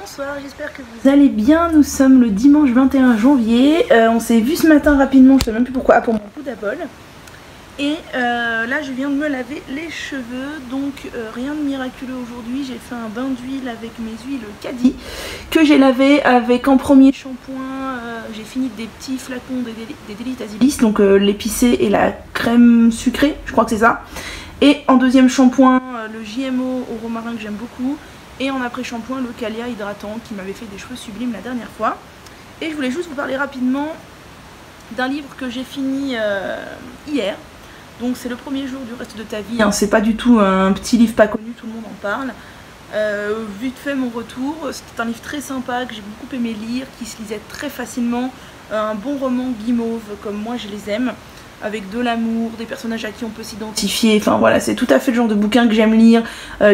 Bonsoir, j'espère que vous allez bien. Nous sommes le dimanche 21 janvier. On s'est vu ce matin rapidement, je sais même plus pourquoi, pour mon coup d'abol. Et là je viens de me laver les cheveux, donc rien de miraculeux aujourd'hui. J'ai fait un bain d'huile avec mes huiles Caddy que j'ai lavé avec en premier shampoing. J'ai fini des petits flacons des Délites Azilis, donc l'épicé et la crème sucrée, je crois que c'est ça. Et en deuxième shampoing, le JMO au romarin que j'aime beaucoup. Et en après-shampoing, le Calia hydratant qui m'avait fait des cheveux sublimes la dernière fois. Et je voulais juste vous parler rapidement d'un livre que j'ai fini hier. Donc c'est le premier jour du reste de ta vie, hein. C'est pas du tout un petit livre pas connu, tout le monde en parle. Vite fait mon retour, c'était un livre très sympa que j'ai beaucoup aimé lire, qui se lisait très facilement. Un bon roman guimauve comme moi je les aime, avec de l'amour, des personnages à qui on peut s'identifier. Enfin voilà, c'est tout à fait le genre de bouquin que j'aime lire,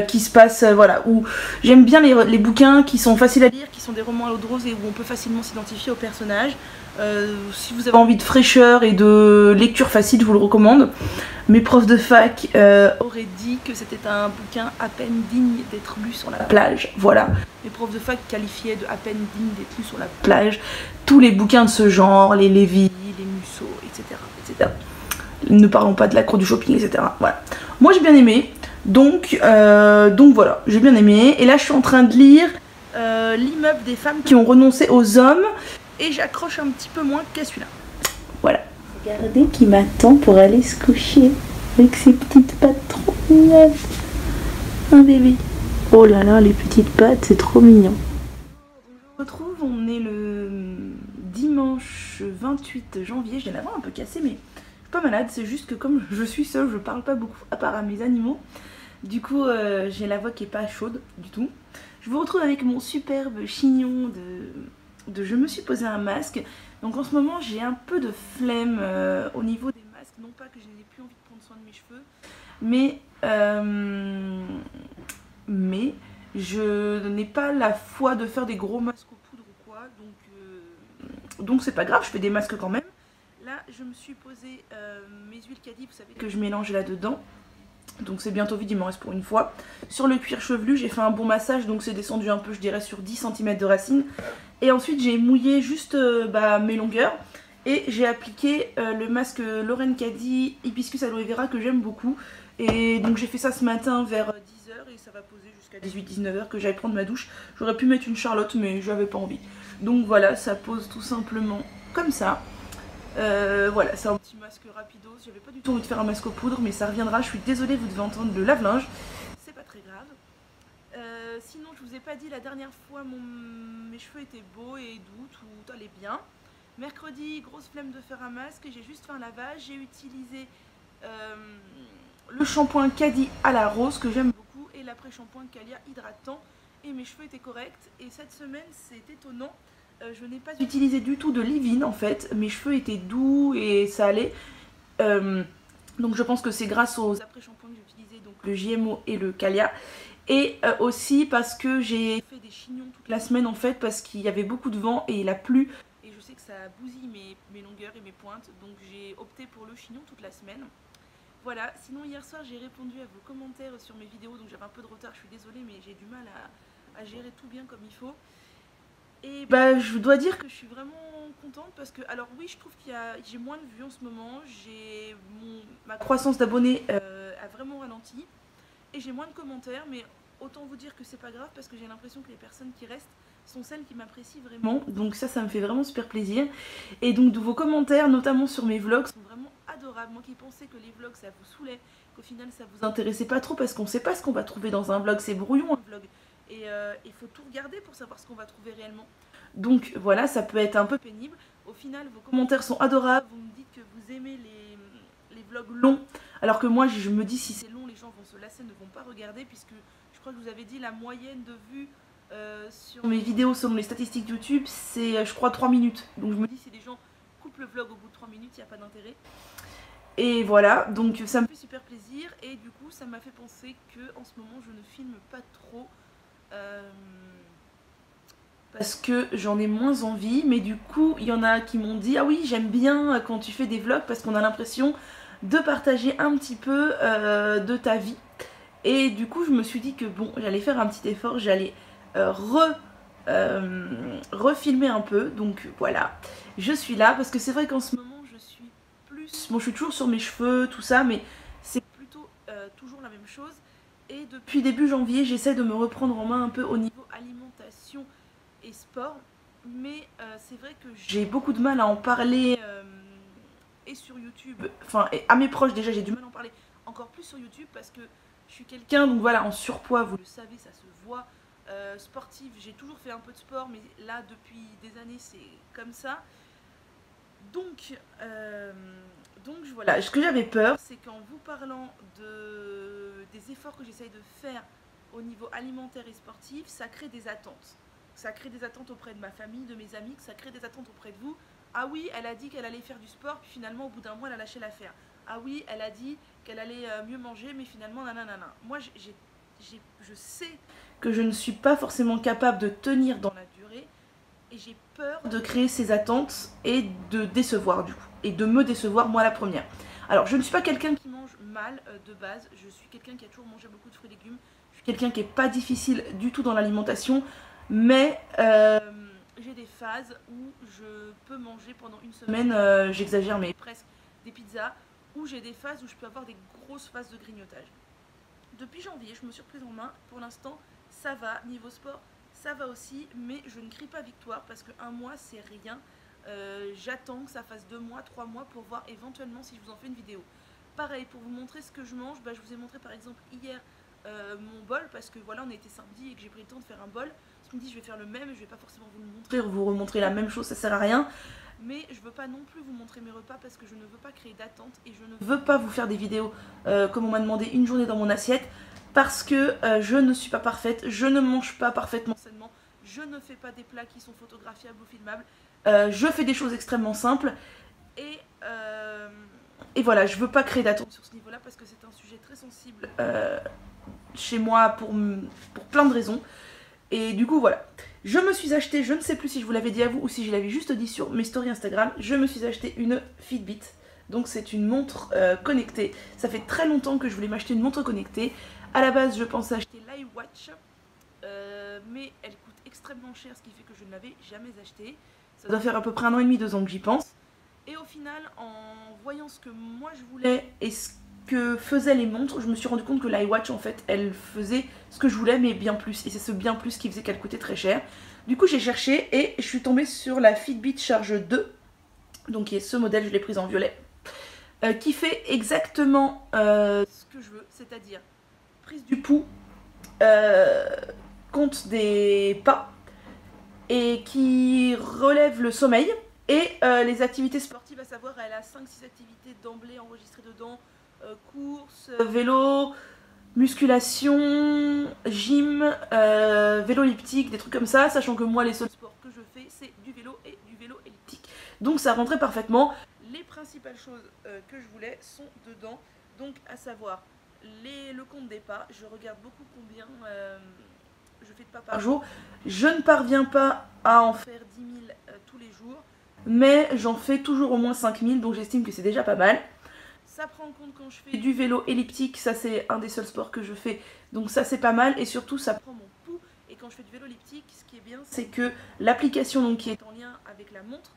qui se passe, voilà, où j'aime bien les bouquins qui sont faciles à lire, qui sont des romans à l'eau de rose et où on peut facilement s'identifier aux personnages. Si vous avez envie de fraîcheur et de lecture facile, je vous le recommande. Mes profs de fac auraient dit que c'était un bouquin à peine digne d'être lu sur la plage. Voilà, mes profs de fac qualifiaient de à peine digne d'être lu sur la plage tous les bouquins de ce genre, les Lévy, les Musso, etc., etc. Ne parlons pas de la cour du shopping, etc. Voilà. Moi j'ai bien aimé, donc voilà, j'ai bien aimé. Et là je suis en train de lire L'immeuble des femmes qui ont renoncé aux hommes. Et j'accroche un petit peu moins qu'à celui-là. Voilà. Regardez qui m'attend pour aller se coucher avec ses petites pattes trop mignonnes. Un bébé. Oh là là, les petites pattes, c'est trop mignon. On se retrouve, on est le dimanche 28 janvier. J'ai la voix un peu cassée, mais je suis pas malade. C'est juste que comme je suis seule, je parle pas beaucoup, à part à mes animaux. Du coup, j'ai la voix qui est pas chaude du tout. Je vous retrouve avec mon superbe chignon de je me suis posé un masque. Donc en ce moment j'ai un peu de flemme au niveau des masques, non pas que je n'ai plus envie de prendre soin de mes cheveux, mais je n'ai pas la foi de faire des gros masques aux poudres ou quoi, donc c'est pas grave, je fais des masques quand même. Là je me suis posé mes huiles Caddy, vous savez que je mélange là dedans. Donc c'est bientôt vide, il m'en reste pour une fois. Sur le cuir chevelu, j'ai fait un bon massage, donc c'est descendu un peu, je dirais, sur 10 cm de racine. Et ensuite j'ai mouillé juste mes longueurs. Et j'ai appliqué le masque Lauren Caddy Hibiscus Aloe Vera que j'aime beaucoup. Et donc j'ai fait ça ce matin vers 10 h et ça va poser jusqu'à 18-19 h que j'aille prendre ma douche. J'aurais pu mettre une Charlotte mais j'avais pas envie. Donc voilà, ça pose tout simplement comme ça. Voilà, c'est un petit masque rapidos. J'avais pas du tout envie de faire un masque aux poudres, mais ça reviendra. Je suis désolée, vous devez entendre le lave-linge. C'est pas très grave. Sinon, je vous ai pas dit la dernière fois, mes cheveux étaient beaux et doux, tout allait bien. Mercredi, grosse flemme de faire un masque. J'ai juste fait un lavage. J'ai utilisé le shampoing Caddy à la rose que j'aime beaucoup et l'après-shampoing Calia hydratant. Et mes cheveux étaient corrects. Et cette semaine, c'est étonnant. Je n'ai pas utilisé du tout de leave-in en fait, mes cheveux étaient doux et ça allait. Donc je pense que c'est grâce aux après-shampoings que j'ai utilisés, donc le JMO et le Calia. Et aussi parce que j'ai fait des chignons toute la semaine en fait, parce qu'il y avait beaucoup de vent et il a plu. Et je sais que ça bousille mes longueurs et mes pointes, donc j'ai opté pour le chignon toute la semaine. Voilà, sinon hier soir j'ai répondu à vos commentaires sur mes vidéos, donc j'avais un peu de retard, je suis désolée, mais j'ai du mal à gérer tout bien comme il faut. Et bah je dois dire que je suis vraiment contente parce que, alors oui, je trouve qu'il y a, j'ai moins de vues en ce moment, ma croissance d'abonnés a vraiment ralenti et j'ai moins de commentaires, mais autant vous dire que c'est pas grave parce que j'ai l'impression que les personnes qui restent sont celles qui m'apprécient vraiment, donc ça me fait vraiment super plaisir. Et donc de vos commentaires, notamment sur mes vlogs, sont vraiment adorables. Moi qui pensais que les vlogs ça vous saoulait, qu'au final ça vous intéressait pas trop parce qu'on sait pas ce qu'on va trouver dans un vlog, c'est brouillon un vlog. Et il faut tout regarder pour savoir ce qu'on va trouver réellement. Donc voilà, ça peut être un peu pénible. Au final, vos commentaires sont adorables. Vous me dites que vous aimez les vlogs longs. Alors que moi, je me dis si c'est long, les gens vont se lasser, ne vont pas regarder. Puisque je crois que vous avez dit la moyenne de vues sur mes vidéos selon les statistiques YouTube, c'est je crois 3 minutes. Donc je me dis si les gens coupent le vlog au bout de 3 minutes, il n'y a pas d'intérêt. Et voilà, donc ça me fait super plaisir. Et du coup, ça m'a fait penser que en ce moment, je ne filme pas trop. Parce que j'en ai moins envie, mais du coup il y en a qui m'ont dit ah oui j'aime bien quand tu fais des vlogs parce qu'on a l'impression de partager un petit peu de ta vie. Et du coup je me suis dit que bon, j'allais faire un petit effort, j'allais refilmer un peu. Donc voilà, je suis là parce que c'est vrai qu'en ce moment je suis plus... Bon, je suis toujours sur mes cheveux, tout ça, mais c'est plutôt toujours la même chose. Et depuis début janvier, j'essaie de me reprendre en main un peu au niveau alimentation et sport. Mais c'est vrai que j'ai beaucoup de mal à en parler et sur YouTube. Enfin, et à mes proches déjà, j'ai du mal à en parler encore plus sur YouTube parce que je suis quelqu'un, donc voilà, en surpoids, vous le savez, ça se voit. Sportive, j'ai toujours fait un peu de sport, mais là, depuis des années, c'est comme ça. Donc voilà, ce que j'avais peur, c'est qu'en vous parlant des efforts que j'essaye de faire au niveau alimentaire et sportif, ça crée des attentes. Ça crée des attentes auprès de ma famille, de mes amis, ça crée des attentes auprès de vous. Ah oui, elle a dit qu'elle allait faire du sport, puis finalement, au bout d'un mois, elle a lâché l'affaire. Ah oui, elle a dit qu'elle allait mieux manger, mais finalement, nanana. Moi, je sais que je ne suis pas forcément capable de tenir dans la durée, et j'ai peur de créer ces attentes et de décevoir du coup, et de me décevoir moi la première. Alors je ne suis pas quelqu'un qui mange mal de base, je suis quelqu'un qui a toujours mangé beaucoup de fruits et légumes, je suis quelqu'un qui n'est pas difficile du tout dans l'alimentation, mais j'ai des phases où je peux manger pendant une semaine, j'exagère mais presque, des pizzas, ou j'ai des phases où je peux avoir des grosses phases de grignotage. Depuis janvier, je me suis reprise en main, pour l'instant ça va, niveau sport, ça va aussi, mais je ne crie pas victoire parce qu'un mois c'est rien. J'attends que ça fasse 2 mois, 3 mois pour voir éventuellement si je vous en fais une vidéo. Pareil, pour vous montrer ce que je mange, je vous ai montré par exemple hier mon bol parce que voilà, on était samedi et que j'ai pris le temps de faire un bol. Ce me dit je vais faire le même, je vais pas forcément vous le montrer ou vous remontrer la même chose, ça sert à rien. Mais je veux pas non plus vous montrer mes repas parce que je ne veux pas créer d'attente et je ne veux pas vous faire des vidéos comme on m'a demandé une journée dans mon assiette. Parce que je ne suis pas parfaite, je ne mange pas parfaitement sainement, je ne fais pas des plats qui sont photographiables ou filmables, je fais des choses extrêmement simples et voilà, je veux pas créer d'attente sur ce niveau-là parce que c'est un sujet très sensible chez moi pour plein de raisons. Et du coup voilà, je me suis acheté, je ne sais plus si je vous l'avais dit à vous ou si je l'avais juste dit sur mes stories Instagram, je me suis acheté une Fitbit. Donc c'est une montre connectée, ça fait très longtemps que je voulais m'acheter une montre connectée. A la base, je pensais acheter l'iWatch, mais elle coûte extrêmement cher, ce qui fait que je ne l'avais jamais achetée. Ça doit faire à peu près 1 an et demi, 2 ans que j'y pense. Et au final, en voyant ce que moi je voulais et ce que faisaient les montres, je me suis rendu compte que l'iWatch, en fait, elle faisait ce que je voulais, mais bien plus. Et c'est ce bien plus qui faisait qu'elle coûtait très cher. Du coup, j'ai cherché et je suis tombée sur la Fitbit Charge 2, donc qui est ce modèle, je l'ai prise en violet, qui fait exactement ce que je veux, c'est-à-dire prise du pouls, compte des pas et qui relève le sommeil et les activités sportives, à savoir elle a 5-6 activités d'emblée enregistrées dedans, course, vélo, musculation, gym, vélo elliptique, des trucs comme ça, sachant que moi les seuls sports que je fais c'est du vélo et du vélo elliptique. Donc ça rentrait parfaitement. Les principales choses que je voulais sont dedans, donc à savoir le compte des pas, je regarde beaucoup combien je fais de pas par jour. Je ne parviens pas à en faire 10 000 tous les jours, mais j'en fais toujours au moins 5 000, donc j'estime que c'est déjà pas mal. Ça prend en compte quand je fais du vélo elliptique, ça c'est un des seuls sports que je fais, donc ça c'est pas mal, et surtout ça prend mon pouls. Et quand je fais du vélo elliptique, ce qui est bien, c'est que l'application qui est en lien avec la montre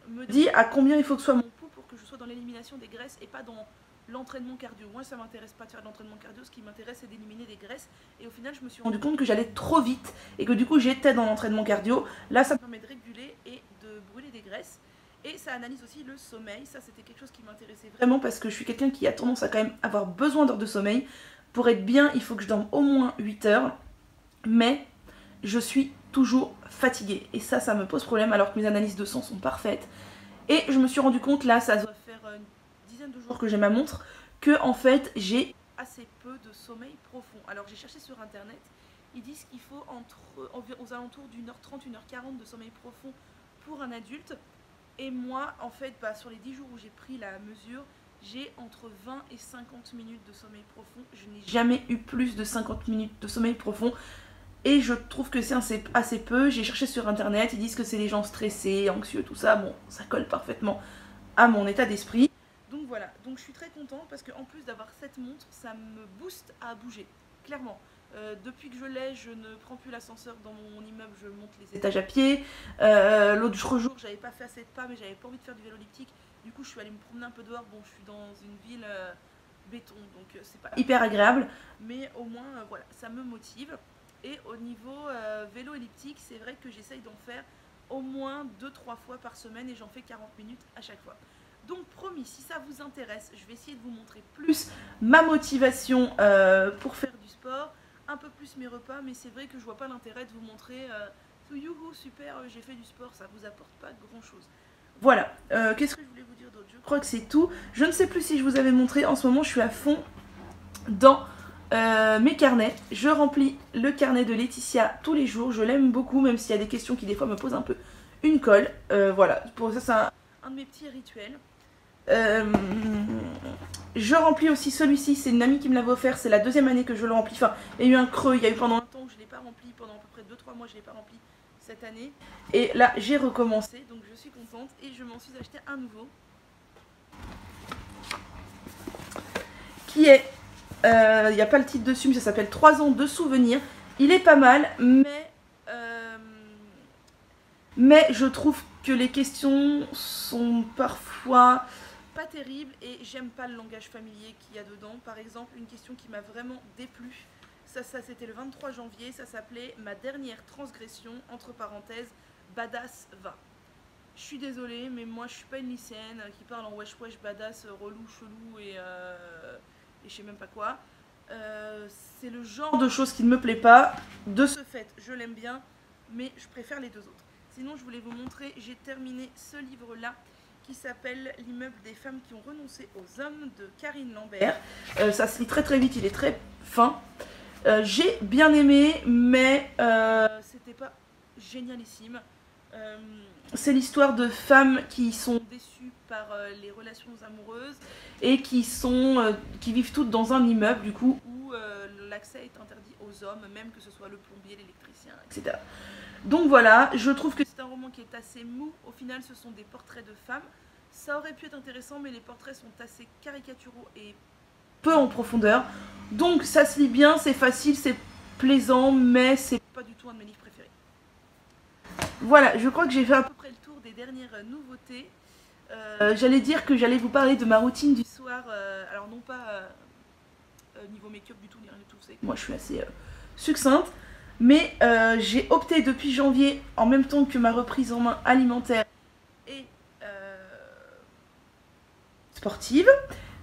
me dit à combien il faut que soit mon pouls pour que je sois dans l'élimination des graisses et pas dans l'entraînement cardio. Moi ça m'intéresse pas de faire de l'entraînement cardio, ce qui m'intéresse c'est d'éliminer des graisses, et au final je me suis rendu compte que j'allais trop vite et que du coup j'étais dans l'entraînement cardio. Là ça me permet de réguler et de brûler des graisses, et ça analyse aussi le sommeil. Ça c'était quelque chose qui m'intéressait vraiment parce que je suis quelqu'un qui a tendance à quand même avoir besoin d'heures de sommeil. Pour être bien il faut que je dorme au moins 8 heures, mais je suis toujours fatiguée et ça me pose problème alors que mes analyses de sang sont parfaites. Et je me suis rendu compte, là ça doit faire une dizaine de jours que j'ai ma montre, que en fait j'ai assez peu de sommeil profond. Alors j'ai cherché sur internet, ils disent qu'il faut aux alentours d'1h30, 1h40 de sommeil profond pour un adulte. Et moi en fait sur les 10 jours où j'ai pris la mesure, j'ai entre 20 et 50 minutes de sommeil profond. Je n'ai jamais eu plus de 50 minutes de sommeil profond. Et je trouve que c'est assez peu. J'ai cherché sur internet, ils disent que c'est les gens stressés, anxieux, tout ça. Bon, ça colle parfaitement à mon état d'esprit. Donc voilà, donc je suis très contente parce qu'en plus d'avoir cette montre, ça me booste à bouger, clairement. Depuis que je l'ai, je ne prends plus l'ascenseur dans mon immeuble, je monte les étages à pied. L'autre jour, j'avais pas fait assez de pas, mais j'avais pas envie de faire du vélo elliptique. Du coup, je suis allée me promener un peu dehors. Bon, je suis dans une ville béton, donc c'est pas hyper agréable, mais au moins, voilà, ça me motive. Et au niveau vélo elliptique, c'est vrai que j'essaye d'en faire au moins 2-3 fois par semaine et j'en fais 40 minutes à chaque fois. Donc promis, si ça vous intéresse, je vais essayer de vous montrer plus ma motivation pour faire du sport, un peu plus mes repas, mais c'est vrai que je vois pas l'intérêt de vous montrer youhou, super, j'ai fait du sport, ça vous apporte pas grand chose. Voilà, qu'est-ce que je voulais vous dire d'autre? Je crois que c'est tout. Je ne sais plus si je vous avais montré, en ce moment je suis à fond dans mes carnets. Je remplis le carnet de Laetitia tous les jours, je l'aime beaucoup, même s'il y a des questions qui des fois me posent un peu une colle. Voilà, pour ça c'est un de mes petits rituels. Je remplis aussi celui-ci, c'est une amie qui me l'avait offert, c'est la deuxième année que je le remplis. Enfin, il y a eu un creux, il y a eu pendant un temps où je ne l'ai pas rempli, pendant à peu près 2-3 mois je ne l'ai pas rempli cette année. Et là j'ai recommencé, donc je suis contente et je m'en suis acheté un nouveau. Qui est, il n'y a pas le titre dessus mais ça s'appelle 3 ans de souvenirs. Il est pas mal, mais je trouve que les questions sont parfois pas terribles et j'aime pas le langage familier qu'il y a dedans. Par exemple, une question qui m'a vraiment déplu, ça c'était le 23 janvier, ça s'appelait « Ma dernière transgression, entre parenthèses, badass va ». Je suis désolée, mais moi je suis pas une lycéenne qui parle en wesh wesh, badass, relou, chelou et je sais même pas quoi. C'est le genre de choses qui ne me plaît pas. De ce fait, je l'aime bien, mais je préfère les deux autres. Sinon, je voulais vous montrer, j'ai terminé ce livre-là qui s'appelle « L'immeuble des femmes qui ont renoncé aux hommes » de Karine Lambert. Ça se lit très très vite, il est très fin. J'ai bien aimé, mais c'était pas génialissime. C'est l'histoire de femmes qui sont déçues par les relations amoureuses et qui vivent toutes dans un immeuble du coup où l'accès est interdit aux hommes, même que ce soit le plombier, l'électricien, etc. Donc voilà, je trouve que c'est un roman qui est assez mou. Au final, ce sont des portraits de femmes. Ça aurait pu être intéressant, mais les portraits sont assez caricaturaux et peu en profondeur. Donc ça se lit bien, c'est facile, c'est plaisant, mais c'est pas du tout un de mes livres préférés. Voilà, je crois que j'ai fait à peu près le tour des dernières nouveautés. J'allais dire que j'allais vous parler de ma routine du soir. Alors non pas niveau make-up du tout, ni rien du tout. Vous savez que moi je suis assez succincte. Mais j'ai opté depuis janvier, en même temps que ma reprise en main alimentaire et sportive,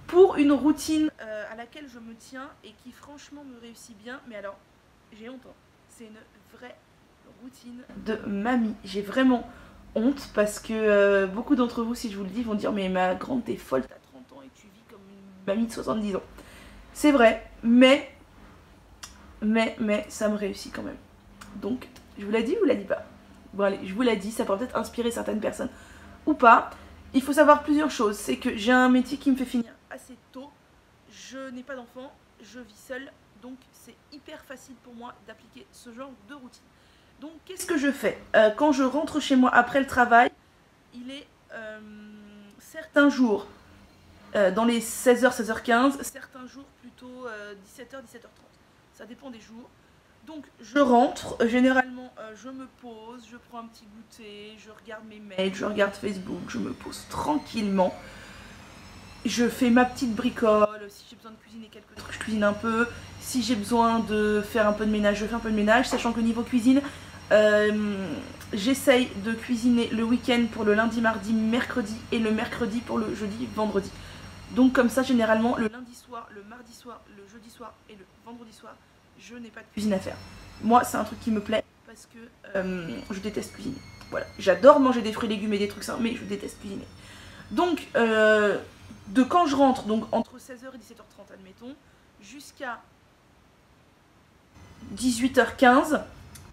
pour une routine à laquelle je me tiens et qui franchement me réussit bien. Mais alors, j'ai honte, hein. C'est une vraie routine de mamie. J'ai vraiment honte parce que beaucoup d'entre vous, si je vous le dis, vont dire « Mais ma grande, t'es folle, t'as 30 ans et tu vis comme une mamie de 70 ans. » C'est vrai, mais ça me réussit quand même. Donc, je vous l'ai dit ou vous l'ai dit pas? Bon allez, je vous l'ai dit, ça pourrait peut-être inspirer certaines personnes ou pas. Il faut savoir plusieurs choses. C'est que j'ai un métier qui me fait finir assez tôt. Je n'ai pas d'enfant, je vis seule. Donc c'est hyper facile pour moi d'appliquer ce genre de routine. Donc qu'est-ce que je fais? Quand je rentre chez moi après le travail, il est certains jours dans les 16h, 16h15, certains jours plutôt 17h, 17h30. Ça dépend des jours. Donc je rentre, généralement je me pose, je prends un petit goûter, je regarde mes mails, je regarde Facebook, je me pose tranquillement. Je fais ma petite bricole, si j'ai besoin de cuisiner quelque truc, je cuisine un peu. Si j'ai besoin de faire un peu de ménage, je fais un peu de ménage, sachant que niveau cuisine, j'essaye de cuisiner le week-end pour le lundi, mardi, mercredi et le mercredi pour le jeudi, vendredi. Donc comme ça, généralement, le lundi soir, le mardi soir, le jeudi soir et le vendredi soir, je n'ai pas de cuisine à faire. Moi, c'est un truc qui me plaît parce que je déteste cuisiner. Voilà, j'adore manger des fruits, légumes et des trucs sains, mais je déteste cuisiner. Donc, de quand je rentre, donc entre 16h et 17h30, admettons, jusqu'à 18h15,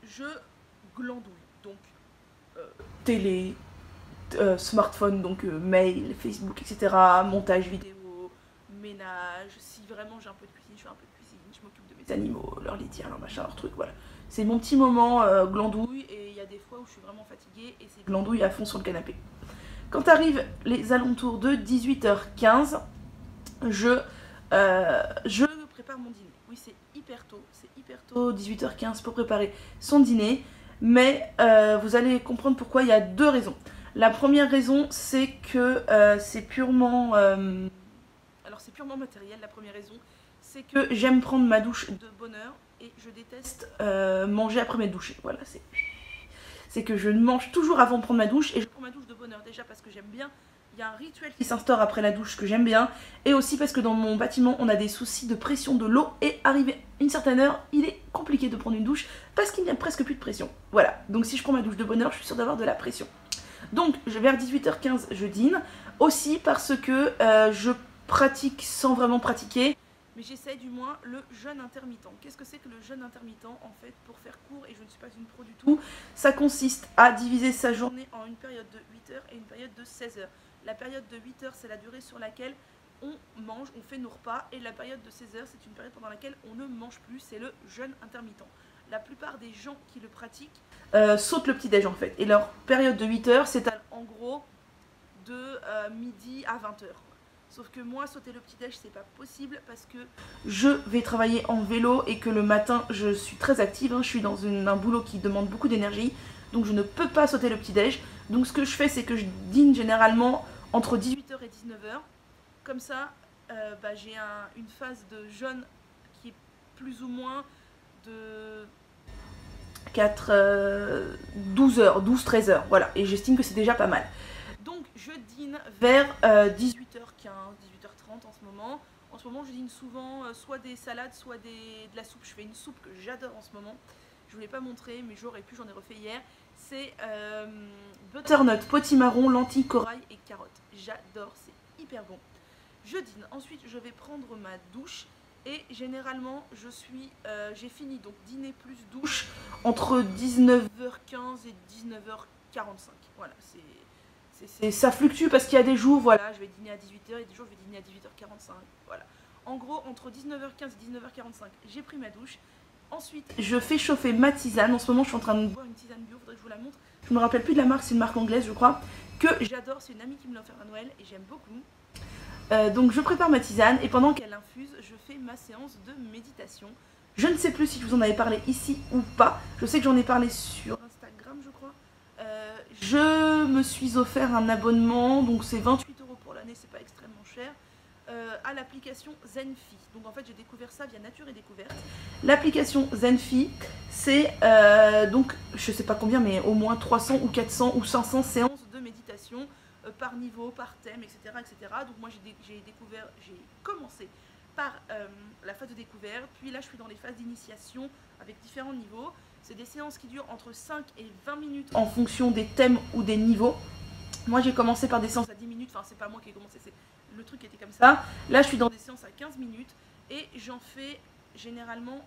je glandouille. Donc, télé, smartphone, donc mail, Facebook, etc., montage vidéo, ménage. Si vraiment j'ai un peu de cuisine, je fais un peu de cuisine, je m'occupe de mes animaux, leur litière, leur machin, leur truc, voilà. C'est mon petit moment glandouille, et il y a des fois où je suis vraiment fatiguée, et c'est glandouille à fond sur le canapé. Quand arrivent les alentours de 18h15, je prépare mon dîner. Oui, c'est hyper tôt, c'est hyper super tôt, 18h15 pour préparer son dîner. Mais vous allez comprendre pourquoi. Il y a deux raisons. La première raison, c'est que c'est purement... alors c'est purement matériel, la première raison. C'est que j'aime prendre ma douche de bonne heure et je déteste manger après mes douches. Voilà, c'est que je mange toujours avant de prendre ma douche et je prends ma douche de bonne heure. Déjà parce que j'aime bien, il y a un rituel qui s'instaure après la douche que j'aime bien. Et aussi parce que dans mon bâtiment, on a des soucis de pression de l'eau et arrivé à une certaine heure, il est compliqué de prendre une douche parce qu'il n'y a presque plus de pression. Voilà, donc si je prends ma douche de bonne heure, je suis sûre d'avoir de la pression. Donc vers 18h15, je dîne. Aussi parce que je pratique sans vraiment pratiquer. Mais j'essaie du moins le jeûne intermittent. Qu'est-ce que c'est que le jeûne intermittent? En fait, pour faire court, et je ne suis pas une pro du tout, ça consiste à diviser sa journée en une période de 8 heures et une période de 16 heures. La période de 8 heures, c'est la durée sur laquelle on mange, on fait nos repas, et la période de 16 heures, c'est une période pendant laquelle on ne mange plus, c'est le jeûne intermittent. La plupart des gens qui le pratiquent sautent le petit-déj en fait, et leur période de 8 heures, c'est en gros de midi à 20 heures. Sauf que moi, sauter le petit-déj, c'est pas possible parce que je vais travailler en vélo et que le matin, je suis très active. Je suis dans un boulot qui demande beaucoup d'énergie. Donc je ne peux pas sauter le petit-déj. Donc ce que je fais, c'est que je dîne généralement entre 18h et 19h. Comme ça, j'ai une phase de jeûne qui est plus ou moins de 12-13 heures. Voilà, et j'estime que c'est déjà pas mal. Donc je dîne vers 18h15, 18h30 en ce moment. En ce moment, je dîne souvent soit des salades, soit de la soupe. Je fais une soupe que j'adore en ce moment. Je ne vous l'ai pas montré, mais j'aurais pu, j'en ai refait hier. C'est butternut, potimarron, lentilles, corail et carottes. J'adore, c'est hyper bon. Je dîne. Ensuite, je vais prendre ma douche. Et généralement, j'ai fini, donc dîner plus douche, entre 19h15 et 19h45. Voilà, ça fluctue parce qu'il y a des jours, voilà, je vais dîner à 18h, et des jours, je vais dîner à 18h45. Voilà. En gros, entre 19h15 et 19h45, j'ai pris ma douche. Ensuite, je fais chauffer ma tisane. En ce moment, je suis en train de boire une tisane bio, faudrait que je vous la montre. Je me rappelle plus de la marque, c'est une marque anglaise, je crois, que j'adore. C'est une amie qui me l'a offert à Noël et j'aime beaucoup. Donc je prépare ma tisane et pendant qu'elle infuse, je fais ma séance de méditation. Je ne sais plus si je vous en avais parlé ici ou pas. Je sais que j'en ai parlé sur Instagram, je crois. Je me suis offert un abonnement, donc c'est 28 € pour l'année, c'est pas extrêmement cher, à l'application Zenfi. Donc en fait j'ai découvert ça via Nature et Découverte. L'application Zenfi, c'est donc je sais pas combien, mais au moins 300 ou 400 ou 500 séances de méditation par niveau, par thème, etc. etc. Donc moi j'ai commencé par la phase de découverte, puis là je suis dans les phases d'initiation avec différents niveaux. C'est des séances qui durent entre 5 et 20 minutes en fonction des thèmes ou des niveaux. Moi j'ai commencé par des séances à 10 minutes, enfin c'est pas moi qui ai commencé, c'est le truc qui était comme ça. Là je suis dans des séances à 15 minutes et j'en fais généralement,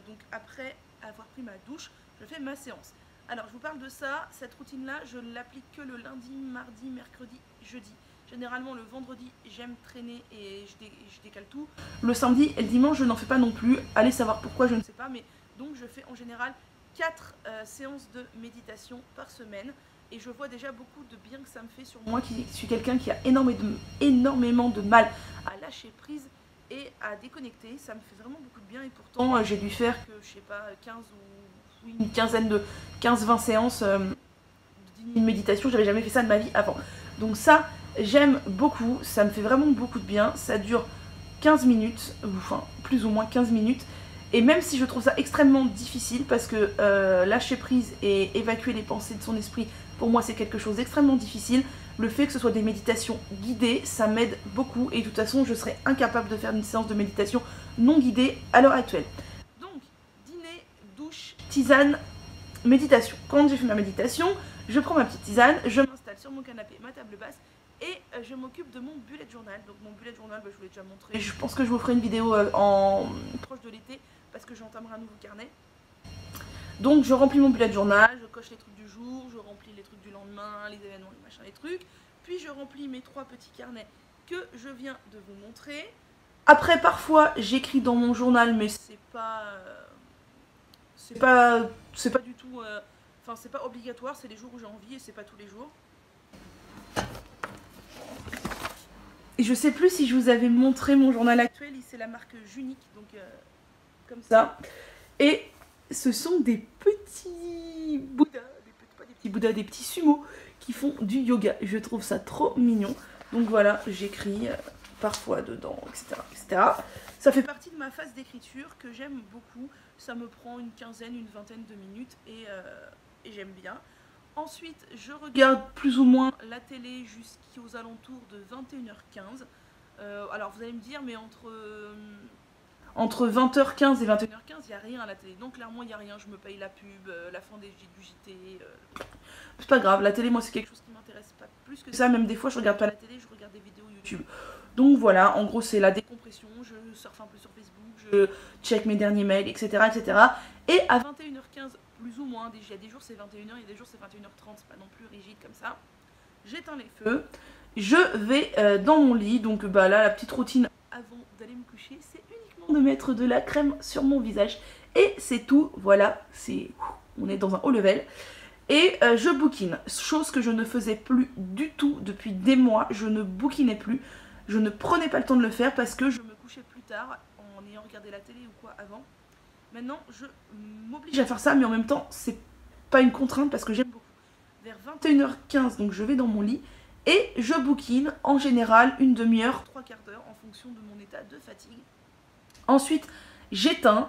donc après avoir pris ma douche, je fais ma séance. Alors je vous parle de ça, cette routine là je ne l'applique que le lundi, mardi, mercredi, jeudi. Généralement le vendredi j'aime traîner et je décale tout. Le samedi et le dimanche je n'en fais pas non plus, allez savoir pourquoi, je ne sais pas, mais donc je fais en général 4 séances de méditation par semaine et je vois déjà beaucoup de bien que ça me fait sur moi qui suis quelqu'un qui a énormément de mal à lâcher prise et à déconnecter. Ça me fait vraiment beaucoup de bien et pourtant j'ai dû faire que je sais pas 15 ou une quinzaine de 15-20 séances de méditation. J'avais jamais fait ça de ma vie avant, donc ça j'aime beaucoup, ça me fait vraiment beaucoup de bien. Ça dure 15 minutes, enfin plus ou moins 15 minutes. Et même si je trouve ça extrêmement difficile, parce que lâcher prise et évacuer les pensées de son esprit, pour moi c'est quelque chose d'extrêmement difficile, le fait que ce soit des méditations guidées, ça m'aide beaucoup. Et de toute façon, je serais incapable de faire une séance de méditation non guidée à l'heure actuelle. Donc, dîner, douche, tisane, méditation. Quand j'ai fait ma méditation, je prends ma petite tisane, je m'installe sur mon canapé, ma table basse, et je m'occupe de mon bullet journal. Donc mon bullet journal, je vous l'ai déjà montré. Je pense que je vous ferai une vidéo proche de l'été, parce que j'entamerai un nouveau carnet. Donc je remplis mon bullet journal, je coche les trucs du jour, je remplis les trucs du lendemain, les événements, les machins, les trucs. Puis je remplis mes 3 petits carnets que je viens de vous montrer. Après parfois j'écris dans mon journal, mais c'est pas du tout, enfin c'est pas obligatoire, c'est les jours où j'ai envie et c'est pas tous les jours. Et je sais plus si je vous avais montré mon journal actuel, c'est la marque Junique, donc comme ça. Et ce sont des petits bouddhas, pas des petits bouddhas, des petits sumos qui font du yoga. Je trouve ça trop mignon. Donc voilà, j'écris parfois dedans, etc., etc. Ça fait partie de ma phase d'écriture que j'aime beaucoup. Ça me prend une quinzaine, une vingtaine de minutes et j'aime bien. Ensuite, je regarde plus ou moins la télé jusqu'aux alentours de 21h15. Alors vous allez me dire, mais entre 20h15 et 21h15, il n'y a rien à la télé. Donc clairement, il n'y a rien. Je me paye la pub, la fin du JT. C'est pas grave. La télé, moi, c'est quelque chose qui m'intéresse pas plus que ça. Même des fois, je regarde pas la télé, je regarde des vidéos YouTube. Donc voilà, en gros, c'est la décompression. Je surfe un peu sur Facebook, je check mes derniers mails, etc., etc. Et à 21h15, plus ou moins, il y a des jours c'est 21h, il y a des jours c'est 21h30, c'est pas non plus rigide comme ça. J'éteins les feux, je vais dans mon lit. Donc bah là, la petite routine avant d'aller me coucher, c'est uniquement de mettre de la crème sur mon visage. Et c'est tout, voilà, on est dans un haut level. Et je bouquine, chose que je ne faisais plus du tout depuis des mois. Je ne bouquinais plus, je ne prenais pas le temps de le faire parce que je me couchais plus tard en ayant regardé la télé ou quoi avant. Maintenant, je m'oblige à faire ça, mais en même temps, c'est pas une contrainte parce que j'aime beaucoup. Vers 21h15, donc je vais dans mon lit et je bouquine en général une demi-heure, 3/4 d'heure en fonction de mon état de fatigue. Ensuite, j'éteins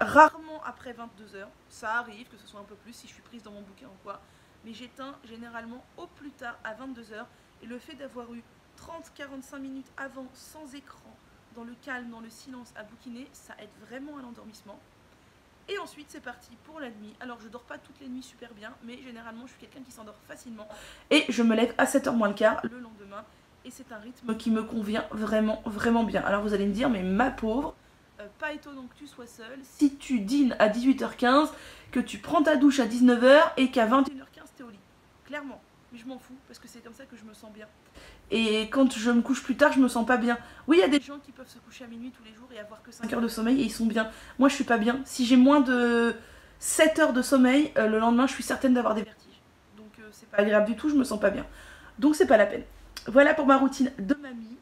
rarement après 22h. Ça arrive que ce soit un peu plus si je suis prise dans mon bouquin ou quoi. Mais j'éteins généralement au plus tard à 22h. Et le fait d'avoir eu 30-45 minutes avant sans écran, dans le calme, dans le silence à bouquiner, ça aide vraiment à l'endormissement. Et ensuite c'est parti pour la nuit. Alors je dors pas toutes les nuits super bien, mais généralement je suis quelqu'un qui s'endort facilement. Et je me lève à 7h moins le quart le lendemain. Et c'est un rythme qui me convient vraiment, vraiment bien. Alors vous allez me dire, mais ma pauvre, pas étonnant que tu sois seule. Si tu dînes à 18h15, que tu prends ta douche à 19h et qu'à 21h15 t'es au lit. Clairement. Mais je m'en fous parce que c'est comme ça que je me sens bien. Et quand je me couche plus tard, je me sens pas bien. Oui, il y a des gens qui peuvent se coucher à minuit tous les jours et avoir que 5 heures de sommeil et ils sont bien. Moi, je suis pas bien. Si j'ai moins de 7 heures de sommeil, le lendemain, je suis certaine d'avoir des vertiges. Donc, c'est pas agréable du tout, je me sens pas bien. Donc, c'est pas la peine. Voilà pour ma routine de mamie.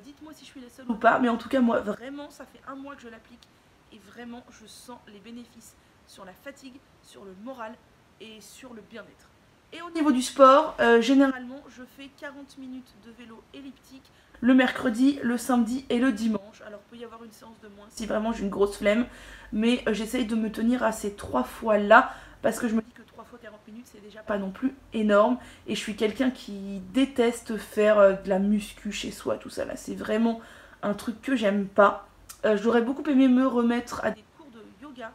Dites-moi si je suis la seule ou pas. Mais en tout cas, moi, vraiment, ça fait un mois que je l'applique. Et vraiment, je sens les bénéfices sur la fatigue, sur le moral et sur le bien-être. Et au niveau du sport, généralement, je fais 40 minutes de vélo elliptique le mercredi, le samedi et le dimanche. Alors, il peut y avoir une séance de moins si vraiment j'ai une grosse flemme. Mais j'essaye de me tenir à ces 3 fois-là parce que je me dis que 3 fois 40 minutes, c'est déjà pas non plus énorme. Et je suis quelqu'un qui déteste faire de la muscu chez soi, tout ça là. C'est vraiment un truc que j'aime pas. J'aurais beaucoup aimé me remettre à des cours de yoga.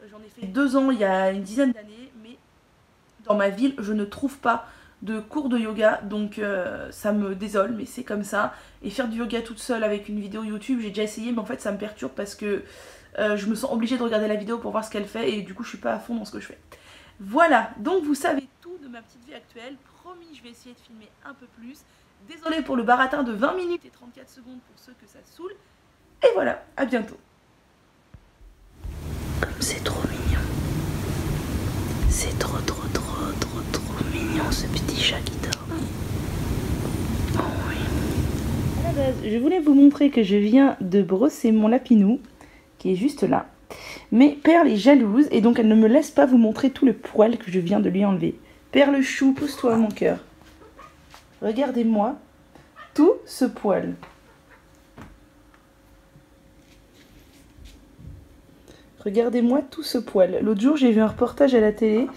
J'en ai fait 2 ans il y a une dizaine d'années, mais dans ma ville, je ne trouve pas de cours de yoga, donc ça me désole, mais c'est comme ça. Et faire du yoga toute seule avec une vidéo YouTube, j'ai déjà essayé, mais en fait ça me perturbe parce que je me sens obligée de regarder la vidéo pour voir ce qu'elle fait et du coup je suis pas à fond dans ce que je fais. Voilà, donc vous savez tout de ma petite vie actuelle. Promis, je vais essayer de filmer un peu plus. Désolée pour le baratin de 20 minutes et 34 secondes pour ceux que ça saoule. Et voilà, à bientôt. Comme c'est trop mignon. C'est trop mignon ce petit chat qui dort. Oh oui. À la base, je voulais vous montrer que je viens de brosser mon lapinou qui est juste là. Mais Perle est jalouse et donc elle ne me laisse pas vous montrer tout le poil que je viens de lui enlever. Perle chou, pousse-toi mon cœur. Regardez-moi tout ce poil. Regardez-moi tout ce poil. L'autre jour, j'ai vu un reportage à la télé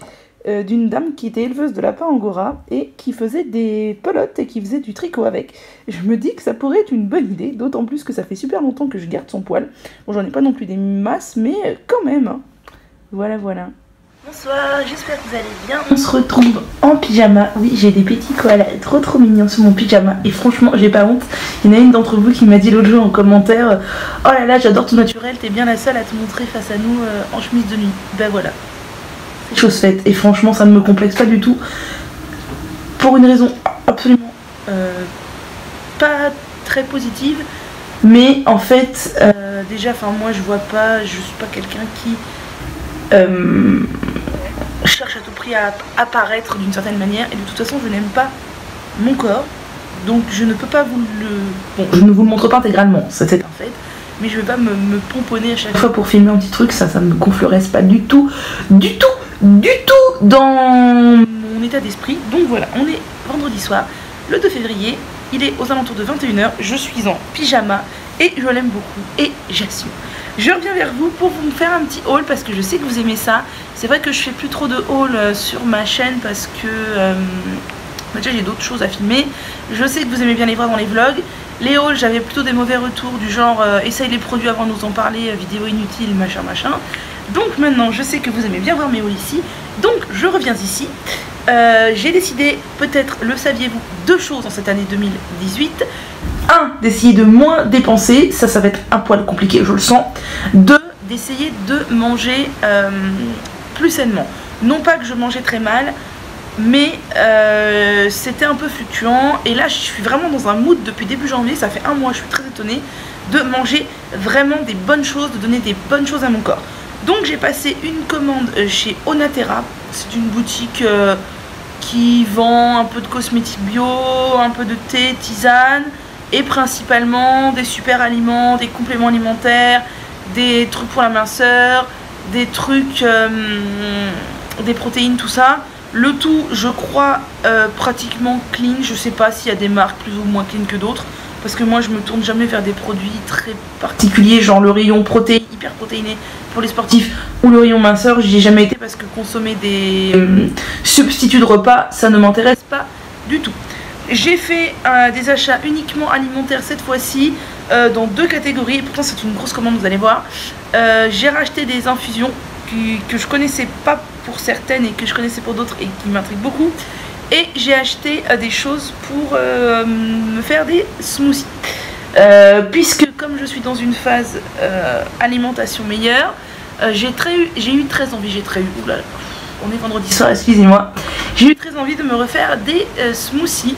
d'une dame qui était éleveuse de lapins angora et qui faisait des pelotes et qui faisait du tricot avec. Je me dis que ça pourrait être une bonne idée, d'autant plus que ça fait super longtemps que je garde son poil. Bon, j'en ai pas non plus des masses, mais quand même. Hein. Voilà, voilà. Bonsoir, j'espère que vous allez bien. On se retrouve en pyjama. Oui, j'ai des petits koalas trop mignons sur mon pyjama. Et franchement, j'ai pas honte. Il y en a une d'entre vous qui m'a dit l'autre jour en commentaire « Oh là là, j'adore ton naturel, t'es bien la seule à te montrer face à nous en chemise de nuit. » Ben voilà. C'est chose faite. Et franchement, ça ne me complexe pas du tout. Pour une raison absolument pas très positive. Mais en fait, déjà, moi je vois pas, je suis pas quelqu'un qui cherche à tout prix à apparaître d'une certaine manière et de toute façon je n'aime pas mon corps donc je ne peux pas vous le... Bon, je ne vous le montre pas intégralement, ça c'est un fait, mais je vais pas me pomponner à chaque fois pour filmer un petit truc, ça me gonflerait pas du tout dans mon état d'esprit. Donc voilà, on est vendredi soir, le 2 février, il est aux alentours de 21 h, je suis en pyjama et je l'aime beaucoup et j'assume. Je reviens vers vous pour vous faire un petit haul parce que je sais que vous aimez ça. C'est vrai que je fais plus trop de haul sur ma chaîne parce que déjà j'ai d'autres choses à filmer. Je sais que vous aimez bien les voir dans les vlogs. Les hauls, j'avais plutôt des mauvais retours du genre essaye les produits avant de nous en parler, vidéo inutile, machin machin. Donc maintenant je sais que vous aimez bien voir mes hauls ici. Donc je reviens ici. J'ai décidé, peut-être le saviez-vous, 2 choses en cette année 2018. 1, d'essayer de moins dépenser, ça va être un poil compliqué, je le sens. 2, d'essayer de manger plus sainement. Non pas que je mangeais très mal, mais c'était un peu fluctuant. Et là je suis vraiment dans un mood depuis début janvier, ça fait 1 mois, je suis très étonnée de manger vraiment des bonnes choses, de donner des bonnes choses à mon corps. Donc j'ai passé une commande chez Onatera, c'est une boutique qui vend un peu de cosmétiques bio, un peu de thé, tisane, et principalement des super aliments, des compléments alimentaires, des trucs pour la minceur, des trucs, des protéines, tout ça. Le tout, je crois, pratiquement clean. Je sais pas s'il y a des marques plus ou moins clean que d'autres, parce que moi je me tourne jamais vers des produits très particuliers, genre le rayon protéines, hyper protéiné pour les sportifs, ou le rayon minceur. J'y ai jamais été parce que consommer des substituts de repas, ça ne m'intéresse pas du tout. J'ai fait des achats uniquement alimentaires cette fois-ci, dans 2 catégories, et pourtant c'est une grosse commande, vous allez voir. J'ai racheté des infusions que je connaissais pas pour certaines et que je connaissais pour d'autres et qui m'intriguent beaucoup. Et j'ai acheté des choses pour me faire des smoothies. Puisque comme je suis dans une phase alimentation meilleure, j'ai eu très envie, oulala, on est vendredi soir, excusez-moi. J'ai eu très envie de me refaire des smoothies.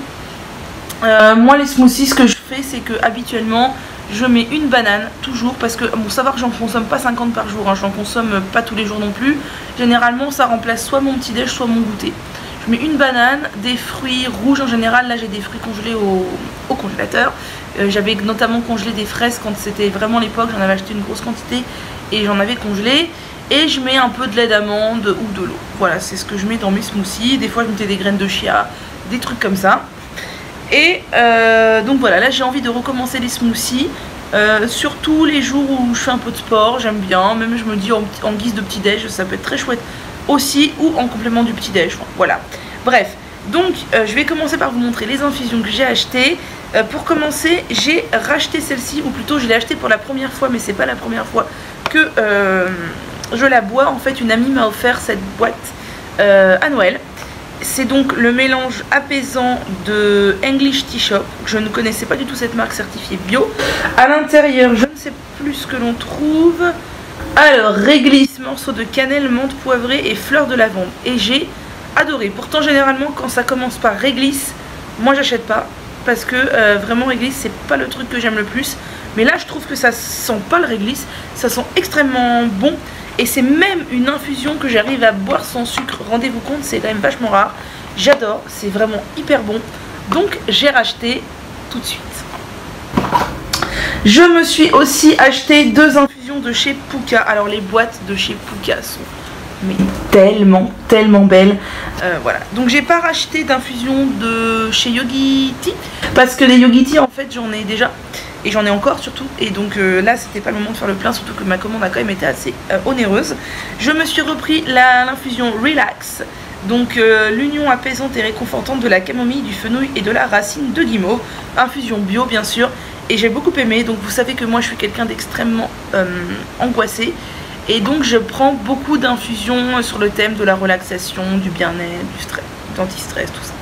Moi les smoothies, ce que je fais, c'est que habituellement je mets une banane, toujours, parce que bon, savoir que j'en consomme pas 50 par jour, hein, j'en consomme pas tous les jours non plus. Généralement ça remplace soit mon petit déj, soit mon goûter. Je mets une banane, des fruits rouges en général, là j'ai des fruits congelés au congélateur. J'avais notamment congelé des fraises quand c'était vraiment l'époque, j'en avais acheté une grosse quantité et j'en avais congelé. Et je mets un peu de lait d'amande ou de l'eau. Voilà, c'est ce que je mets dans mes smoothies. Des fois je mettais des graines de chia, des trucs comme ça. Et donc voilà, là j'ai envie de recommencer les smoothies. Surtout les jours où je fais un peu de sport, j'aime bien. Même je me dis en guise de petit déj, ça peut être très chouette aussi, ou en complément du petit déj. Voilà. Bref, donc je vais commencer par vous montrer les infusions que j'ai achetées. Pour commencer, j'ai racheté celle-ci, ou plutôt je l'ai achetée pour la première fois, mais c'est pas la première fois que je la bois. En fait, une amie m'a offert cette boîte à Noël. C'est donc le mélange apaisant de English Tea Shop. Je ne connaissais pas du tout cette marque certifiée bio. À l'intérieur, je ne sais plus ce que l'on trouve. Alors, réglisse, morceaux de cannelle, menthe poivrée et fleurs de lavande. Et j'ai adoré. Pourtant, généralement, quand ça commence par réglisse, moi j'achète pas. Parce que vraiment, réglisse, c'est pas le truc que j'aime le plus. Mais là, je trouve que ça sent pas le réglisse. Ça sent extrêmement bon. Et c'est même une infusion que j'arrive à boire sans sucre. Rendez-vous compte, c'est quand même vachement rare. J'adore, c'est vraiment hyper bon. Donc j'ai racheté tout de suite. Je me suis aussi acheté 2 infusions de chez Pukka. Alors les boîtes de chez Pukka sont mais tellement belles. Voilà, donc j'ai pas racheté d'infusion de chez Yogi Tea. Parce que les Yogi Tea, en fait, j'en ai déjà. Et j'en ai encore surtout, et donc là c'était pas le moment de faire le plein, surtout que ma commande a quand même été assez onéreuse. Je me suis repris l'infusion Relax, donc l'union apaisante et réconfortante de la camomille, du fenouil et de la racine de guimauve, infusion bio bien sûr, et j'ai beaucoup aimé. Donc vous savez que moi je suis quelqu'un d'extrêmement angoissé, et donc je prends beaucoup d'infusions sur le thème de la relaxation, du bien-être, du stress, d'anti-stress, tout ça.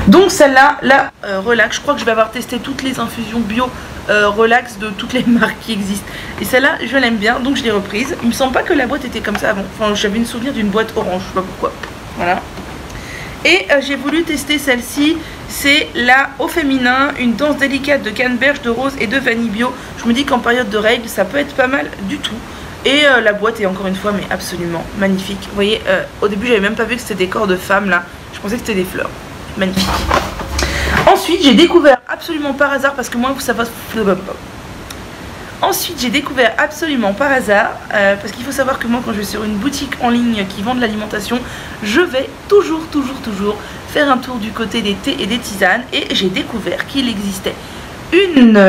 Donc celle-là, la Relax, je crois que je vais avoir testé toutes les infusions bio Relax de toutes les marques qui existent. Et celle-là, je l'aime bien, donc je l'ai reprise. Il me semble pas que la boîte était comme ça avant. Enfin, j'avais une souvenir d'une boîte orange, je sais pas pourquoi. Voilà. Et j'ai voulu tester celle-ci, c'est la Au Féminin, une danse délicate de canneberge, de rose et de vanille bio. Je me dis qu'en période de règles, ça peut être pas mal du tout. Et la boîte est encore une fois mais absolument magnifique. Vous voyez, au début j'avais même pas vu que c'était des corps de femmes là. Je pensais que c'était des fleurs. Magnifique. Ensuite j'ai découvert absolument par hasard, parce que moi ça va... Ensuite j'ai découvert absolument par hasard, parce qu'il faut savoir que moi quand je vais sur une boutique en ligne qui vend de l'alimentation, je vais toujours faire un tour du côté des thés et des tisanes, et j'ai découvert qu'il existait une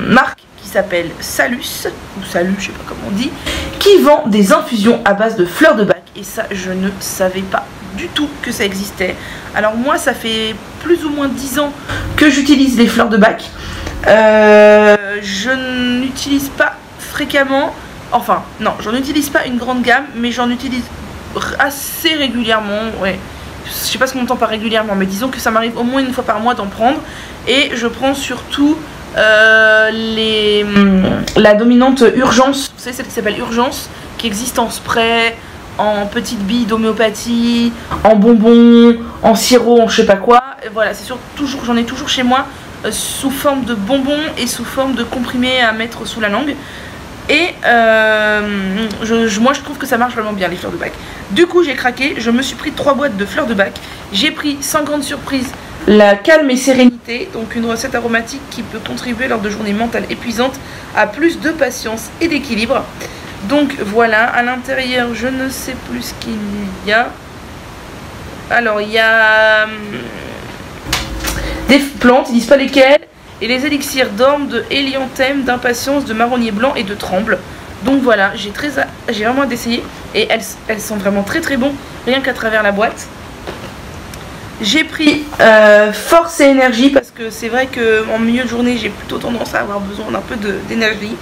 marque qui s'appelle Salus, ou Salut, je sais pas comment on dit, qui vend des infusions à base de fleurs de bac, et ça je ne savais pas du tout que ça existait. Alors moi ça fait plus ou moins 10 ans que j'utilise les fleurs de bac. Je n'utilise pas fréquemment, enfin non, j'en utilise pas une grande gamme, mais j'en utilise assez régulièrement, ouais. Je sais pas ce qu'on entend par régulièrement, mais disons que ça m'arrive au moins une fois par mois d'en prendre. Et je prends surtout la dominante Urgence, vous savez celle qui s'appelle Urgence, qui existe en spray, en petite bille d'homéopathie, en bonbons, en sirop, en je sais pas quoi. Et voilà, c'est toujours, j'en ai toujours chez moi sous forme de bonbons et sous forme de comprimés à mettre sous la langue. Et moi je trouve que ça marche vraiment bien les fleurs de bac. Du coup j'ai craqué, je me suis pris 3 boîtes de fleurs de bac. J'ai pris sans grande surprise la calme et sérénité, donc une recette aromatique qui peut contribuer lors de journées mentales épuisantes à plus de patience et d'équilibre. Donc voilà, à l'intérieur je ne sais plus ce qu'il y a. Alors il y a des plantes, ils disent pas lesquelles. Et les élixirs d'orme, de hélianthème, d'impatience, de marronnier blanc et de tremble. Donc voilà, j'ai vraiment hâte d'essayer. Et elles sont vraiment très bon, rien qu'à travers la boîte. J'ai pris force et énergie, parce que c'est vrai qu'en milieu de journée, j'ai plutôt tendance à avoir besoin d'un peu d'énergie.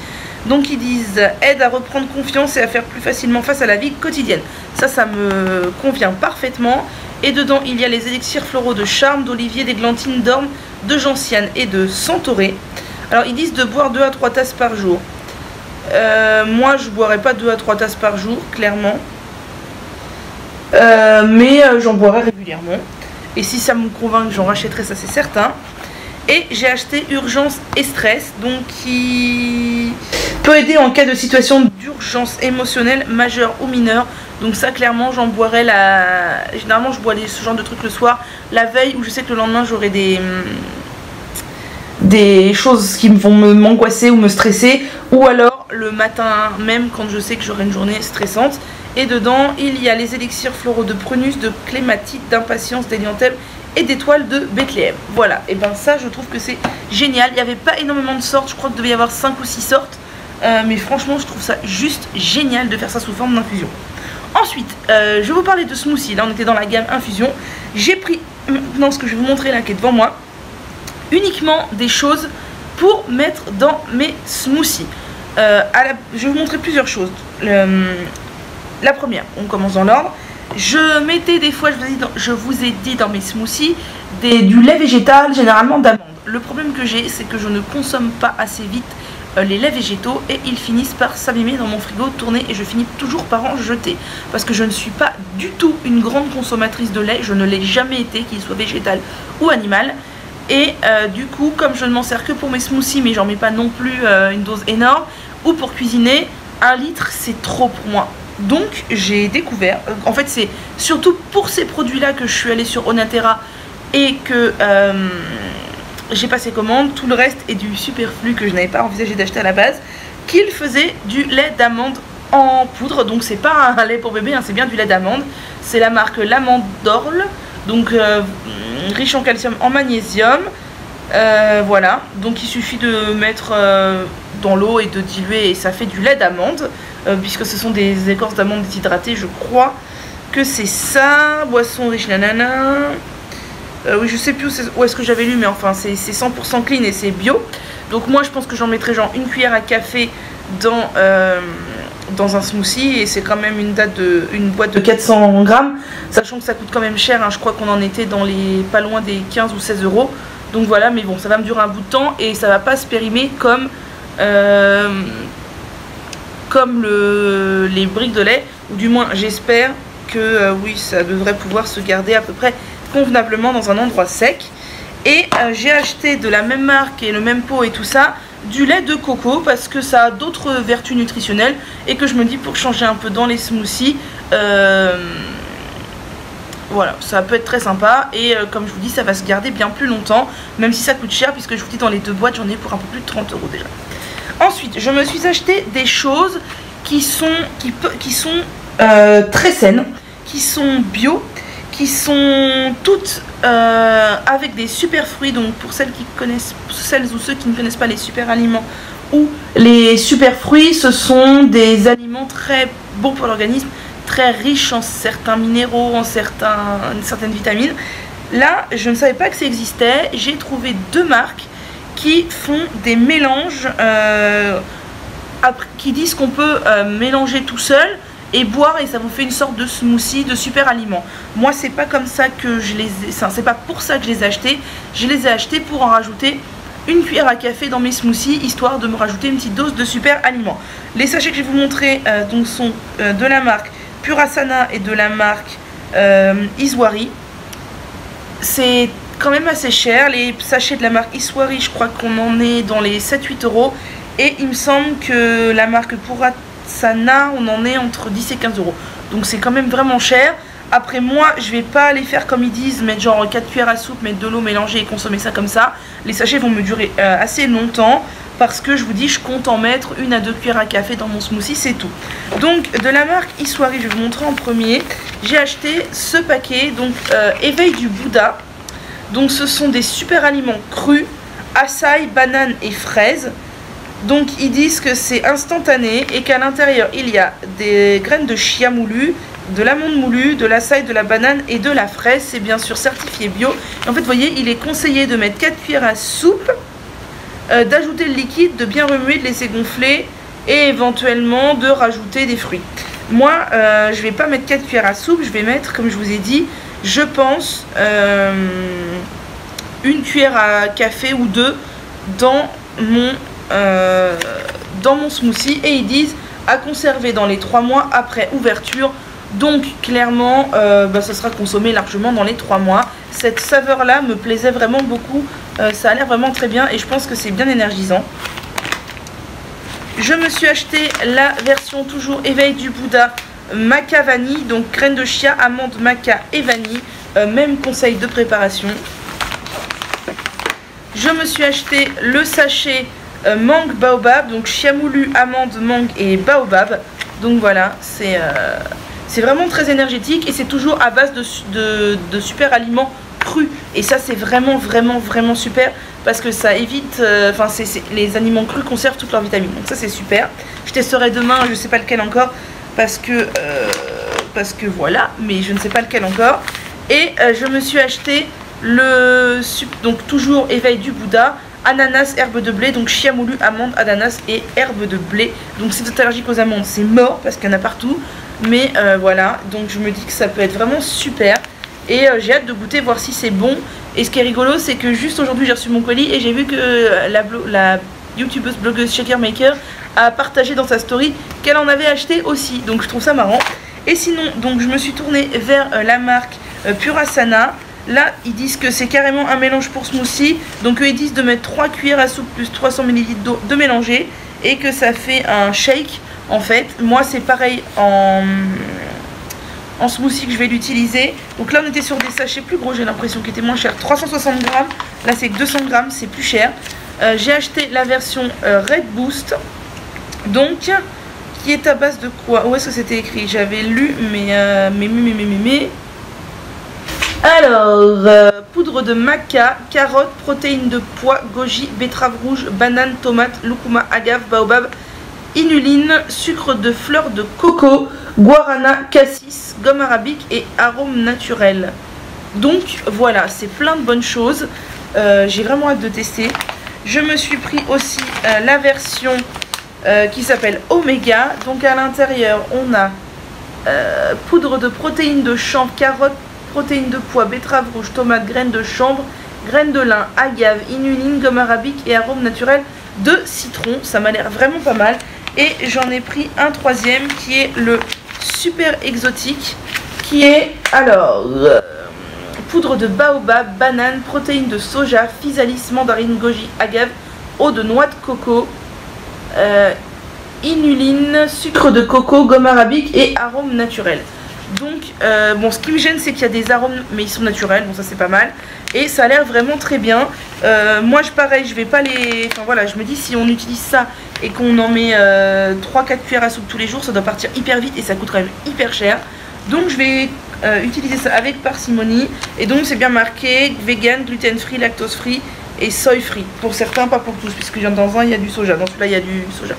Donc ils disent aide à reprendre confiance et à faire plus facilement face à la vie quotidienne. Ça me convient parfaitement. Et dedans il y a les élixirs floraux de charme, d'olivier, d'églantine, d'orme, de gentiane et de centaurée. Alors ils disent de boire 2 à 3 tasses par jour. Moi je boirais pas 2 à 3 tasses par jour, clairement. Mais j'en boirais régulièrement. Et si ça me convainc, j'en rachèterai, ça c'est certain. Et j'ai acheté Urgence et Stress, donc qui peut aider en cas de situation d'urgence émotionnelle majeure ou mineure. Donc ça clairement j'en boirais généralement je bois ce genre de trucs le soir, la veille, où je sais que le lendemain j'aurai des choses qui vont m'angoisser ou me stresser, ou alors le matin même quand je sais que j'aurai une journée stressante. Et dedans il y a les élixirs floraux de prunus, de clématite, d'impatience, d'élianthème et d'étoiles de Bethléem. Voilà, et ben ça je trouve que c'est génial. Il n'y avait pas énormément de sortes, je crois qu'il devait y avoir 5 ou 6 sortes, mais franchement je trouve ça juste génial de faire ça sous forme d'infusion. Ensuite, je vais vous parler de smoothie. Là on était dans la gamme infusion. J'ai pris maintenant ce que je vais vous montrer là qui est devant moi, uniquement des choses pour mettre dans mes smoothies. Je vais vous montrer plusieurs choses. La première, on commence dans l'ordre. Je mettais des fois, je vous ai dit dans mes smoothies, du lait végétal, généralement d'amande. Le problème que j'ai, c'est que je ne consomme pas assez vite les laits végétaux et ils finissent par s'abîmer dans mon frigo, tourner, et je finis toujours par en jeter. Parce que je ne suis pas du tout une grande consommatrice de lait, je ne l'ai jamais été, qu'il soit végétal ou animal. Et du coup, comme je ne m'en sers que pour mes smoothies, mais j'en mets pas non plus une dose énorme, ou pour cuisiner, 1 litre c'est trop pour moi. Donc j'ai découvert, en fait c'est surtout pour ces produits là que je suis allée sur Onaterra et que j'ai passé commande. Tout le reste est du superflu que je n'avais pas envisagé d'acheter à la base, qu'il faisait du lait d'amande en poudre. Donc c'est pas un lait pour bébé, hein, c'est bien du lait d'amande. C'est la marque L'Amandorle, donc riche en calcium, en magnésium. Voilà, donc il suffit de mettre dans l'eau et de diluer et ça fait du lait d'amande, puisque ce sont des écorces d'amande déshydratées, je crois que c'est ça. Boisson riche nanana. Oui, je sais plus où est-ce que j'avais lu, mais enfin c'est 100% clean et c'est bio. Donc moi je pense que j'en mettrais genre une cuillère à café dans un smoothie, et c'est quand même une boîte de 400 grammes, sachant que ça coûte quand même cher, hein. Je crois qu'on en était dans les pas loin des 15 ou 16 euros. Donc voilà, mais bon, ça va me durer un bout de temps et ça va pas se périmer comme les briques de lait, ou du moins j'espère que oui, ça devrait pouvoir se garder à peu près convenablement dans un endroit sec. Et j'ai acheté de la même marque et le même pot et tout ça, du lait de coco, parce que ça a d'autres vertus nutritionnelles et que je me dis pour changer un peu dans les smoothies, voilà, ça peut être très sympa. Et comme je vous dis, ça va se garder bien plus longtemps, même si ça coûte cher, puisque je vous dis dans les 2 boîtes j'en ai pour un peu plus de 30 € déjà. Ensuite, je me suis acheté des choses qui sont très saines, qui sont bio, qui sont toutes avec des super fruits. Donc pour celles ou ceux qui ne connaissent pas les super aliments ou les super fruits, ce sont des aliments très bons pour l'organisme, très riches en certains minéraux, en certaines vitamines. Là, je ne savais pas que ça existait. J'ai trouvé deux marques qui font des mélanges qui disent qu'on peut mélanger tout seul et boire, et ça vous fait une sorte de smoothie de super aliments. Moi, c'est pas comme ça que je les ai, c'est pas pour ça que je les ai achetés. Je les ai achetés pour en rajouter une cuillère à café dans mes smoothies, histoire de me rajouter une petite dose de super aliments. Les sachets que je vais vous montrer donc sont de la marque Purasana et de la marque Iswari. C'est quand même assez cher. Les sachets de la marque Iswari, je crois qu'on en est dans les 7-8 euros. Et il me semble que la marque Purasana, on en est entre 10 et 15 euros. Donc c'est quand même vraiment cher. Après, moi, je vais pas les faire comme ils disent, mettre genre 4 cuillères à soupe, mettre de l'eau, mélanger et consommer ça comme ça. Les sachets vont me durer assez longtemps, parce que je vous dis, je compte en mettre 1 à 2 cuillères à café dans mon smoothie, c'est tout. Donc de la marque Iswari, je vais vous montrer en premier. J'ai acheté ce paquet, donc éveil du Bouddha. Donc ce sont des super aliments crus, açaï, banane et fraises. Donc ils disent que c'est instantané et qu'à l'intérieur il y a des graines de chia moulu, de l'amande moulue, de l'açaï, de la banane et de la fraise. C'est bien sûr certifié bio. Et en fait, vous voyez, il est conseillé de mettre 4 cuillères à soupe, d'ajouter le liquide, de bien remuer, de laisser gonfler et éventuellement de rajouter des fruits. Moi, je vais pas mettre 4 cuillères à soupe, je vais mettre, comme je vous ai dit, je pense, une cuillère à café ou deux dans mon smoothie. Et ils disent à conserver dans les 3 mois après ouverture. Donc clairement, ça sera consommé largement dans les 3 mois. Cette saveur là me plaisait vraiment beaucoup. Ça a l'air vraiment très bien et je pense que c'est bien énergisant. Je me suis acheté la version toujours éveil du Bouddha maca vanille. Donc graines de chia, amandes, maca et vanille. Même conseil de préparation. Je me suis acheté le sachet mangue baobab. Donc chia moulu, amande, mangue et baobab. Donc voilà, c'est vraiment très énergétique et c'est toujours à base de super aliments crus. Et ça, c'est vraiment super parce que ça évite... les aliments crus conservent toutes leurs vitamines. Donc ça, c'est super. Je testerai demain, je ne sais pas lequel encore parce que voilà, mais je ne sais pas lequel encore. Et je me suis acheté donc toujours éveil du Bouddha, ananas, herbe de blé, donc chia moulu, amande, ananas et herbe de blé. Donc si vous êtes allergique aux amandes, c'est mort parce qu'il y en a partout. Mais voilà, donc je me dis que ça peut être vraiment super. Et j'ai hâte de goûter, voir si c'est bon. Et ce qui est rigolo, c'est que juste aujourd'hui j'ai reçu mon colis et j'ai vu que la youtubeuse blogueuse Shaker Maker a partagé dans sa story qu'elle en avait acheté aussi. Donc je trouve ça marrant. Et sinon, donc je me suis tournée vers la marque Purasana. Là, ils disent que c'est carrément un mélange pour smoothie. Donc eux, ils disent de mettre 3 cuillères à soupe plus 300 ml d'eau, de mélanger. Et que ça fait un shake. En fait, moi c'est pareil en smoothie que je vais l'utiliser. Donc là on était sur des sachets plus gros, j'ai l'impression, qui étaient moins chers, 360 grammes. Là c'est 200 grammes, c'est plus cher. J'ai acheté la version Red Boost. Donc, qui est à base de quoi? Où est-ce que c'était écrit? J'avais lu, mais... Alors, poudre de maca, carotte, protéines de pois, goji, betterave rouge, banane, tomate, lucuma, agave, baobab, inuline, sucre de fleur de coco, guarana, cassis, gomme arabique et arôme naturel. Donc voilà, c'est plein de bonnes choses. J'ai vraiment hâte de tester. Je me suis pris aussi la version qui s'appelle Omega. Donc à l'intérieur, on a poudre de protéines de chanvre, carotte, protéines de pois, betterave rouge, tomate, graines de chanvre, graines de lin, agave, inuline, gomme arabique et arôme naturel de citron. Ça m'a l'air vraiment pas mal. Et j'en ai pris un troisième qui est le super exotique, qui est alors poudre de baobab, banane, protéines de soja, physalis, mandarine, goji, agave, eau de noix de coco, inuline, sucre de coco, gomme arabique et arôme naturel. Donc bon, ce qui me gêne c'est qu'il y a des arômes mais ils sont naturels, bon ça c'est pas mal. Et ça a l'air vraiment très bien. Moi pareil, je vais pas les... Enfin voilà, je me dis si on utilise ça et qu'on en met 3-4 cuillères à soupe tous les jours, ça doit partir hyper vite et ça coûte quand même hyper cher. Donc je vais utiliser ça avec parcimonie. Et donc c'est bien marqué vegan, gluten free, lactose free et soy free. Pour certains, pas pour tous, puisque dans un il y a du soja, dans celui-là il y a du soja.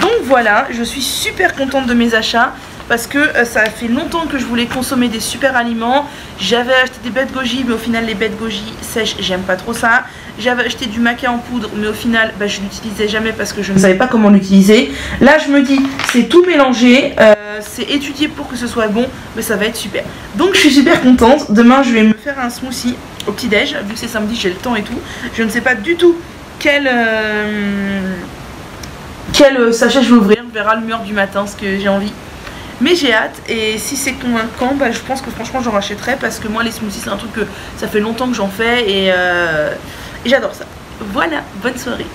Donc voilà, je suis super contente de mes achats. Parce que ça fait longtemps que je voulais consommer des super aliments. J'avais acheté des baies de goji, mais au final les baies de goji sèches, j'aime pas trop ça. J'avais acheté du maca en poudre, mais au final bah, je l'utilisais jamais parce que je ne savais pas comment l'utiliser. Là je me dis c'est tout mélangé, c'est étudié pour que ce soit bon, mais ça va être super. Donc je suis super contente. Demain je vais me faire un smoothie au petit déj, vu que c'est samedi, j'ai le temps et tout. Je ne sais pas du tout quel sachet je vais ouvrir, on verra l'humeur du matin, ce que j'ai envie. Mais j'ai hâte et si c'est convaincant, bah, je pense que franchement j'en rachèterai parce que moi les smoothies c'est un truc que ça fait longtemps que j'en fais et j'adore ça. Voilà, bonne soirée.